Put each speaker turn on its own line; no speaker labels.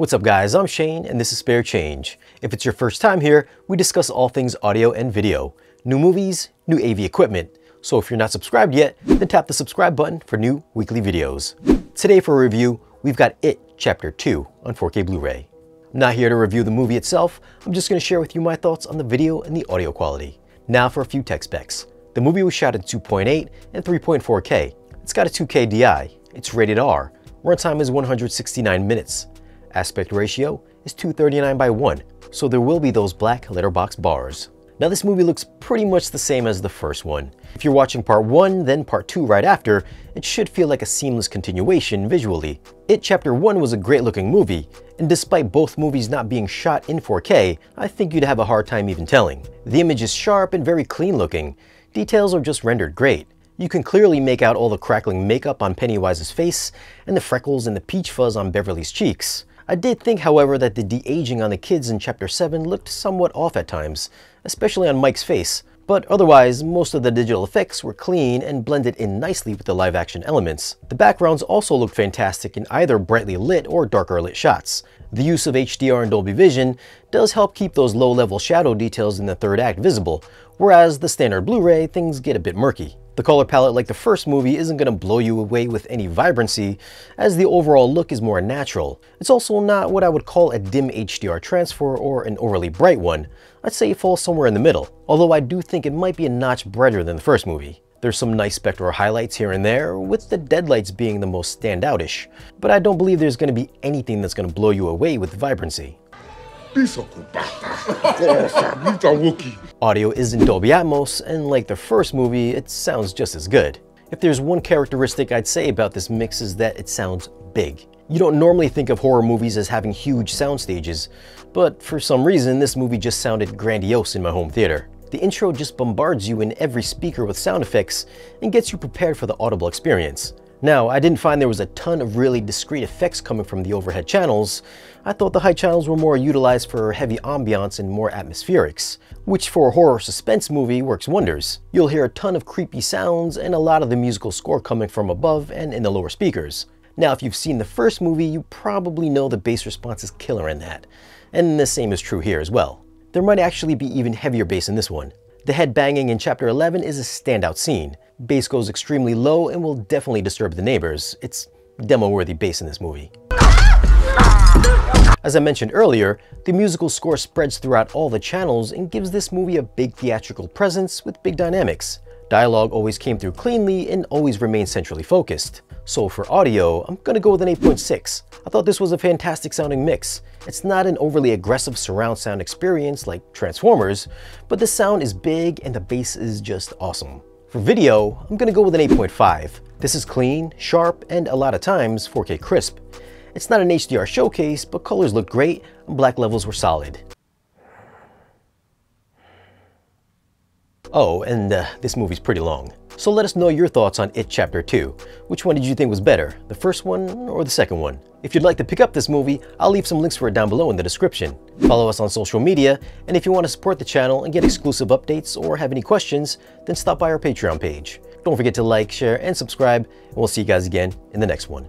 What's up guys, I'm Shane and this is Spare Change. If it's your first time here, we discuss all things audio and video, new movies, new AV equipment. So if you're not subscribed yet, then tap the subscribe button for new weekly videos. Today for a review, we've got It Chapter 2 on 4K Blu-ray. I'm not here to review the movie itself, I'm just going to share with you my thoughts on the video and the audio quality. Now for a few tech specs. The movie was shot in 2.8 and 3.4K. It's got a 2K DI, it's rated R, runtime is 169 minutes. Aspect ratio is 239:1, so there will be those black letterbox bars. Now this movie looks pretty much the same as the first one. If you're watching part 1, then part 2 right after, it should feel like a seamless continuation visually. It Chapter 1 was a great looking movie, and despite both movies not being shot in 4K, I think you'd have a hard time even telling. The image is sharp and very clean looking. Details are just rendered great. You can clearly make out all the crackling makeup on Pennywise's face and the freckles and the peach fuzz on Beverly's cheeks. I did think, however, that the de-aging on the kids in Chapter 7 looked somewhat off at times, especially on Mike's face, but otherwise, most of the digital effects were clean and blended in nicely with the live-action elements. The backgrounds also looked fantastic in either brightly lit or darker lit shots. The use of HDR and Dolby Vision does help keep those low-level shadow details in the third act visible, whereas the standard Blu-ray, things get a bit murky. The color palette, like the first movie, isn't going to blow you away with any vibrancy, as the overall look is more natural. It's also not what I would call a dim HDR transfer or an overly bright one. I'd say it falls somewhere in the middle, although I do think it might be a notch brighter than the first movie. There's some nice spectral highlights here and there, with the deadlights being the most standoutish, but I don't believe there's going to be anything that's going to blow you away with vibrancy. Audio is in Dolby Atmos, and like the first movie, it sounds just as good. If there's one characteristic I'd say about this mix is that it sounds big. You don't normally think of horror movies as having huge sound stages, but for some reason this movie just sounded grandiose in my home theater. The intro just bombards you in every speaker with sound effects and gets you prepared for the audible experience. Now, I didn't find there was a ton of really discrete effects coming from the overhead channels. I thought the high channels were more utilized for heavy ambiance and more atmospherics, which for a horror suspense movie works wonders. You'll hear a ton of creepy sounds and a lot of the musical score coming from above and in the lower speakers. Now, if you've seen the first movie, you probably know the bass response is killer in that, and the same is true here as well. There might actually be even heavier bass in this one. The head banging in Chapter 11 is a standout scene. Bass goes extremely low and will definitely disturb the neighbors. It's demo-worthy bass in this movie. As I mentioned earlier, the musical score spreads throughout all the channels and gives this movie a big theatrical presence with big dynamics. Dialogue always came through cleanly and always remained centrally focused. So for audio, I'm gonna go with an 8.6. I thought this was a fantastic sounding mix. It's not an overly aggressive surround sound experience like Transformers, but the sound is big and the bass is just awesome. For video, I'm gonna go with an 8.5. This is clean, sharp, and a lot of times 4K crisp. It's not an HDR showcase, but colors look great and black levels were solid. Oh, and this movie's pretty long. So let us know your thoughts on It Chapter 2. Which one did you think was better, the first one or the second one? If you'd like to pick up this movie, I'll leave some links for it down below in the description. Follow us on social media, and if you want to support the channel and get exclusive updates or have any questions, then stop by our Patreon page. Don't forget to like, share, and subscribe, and we'll see you guys again in the next one.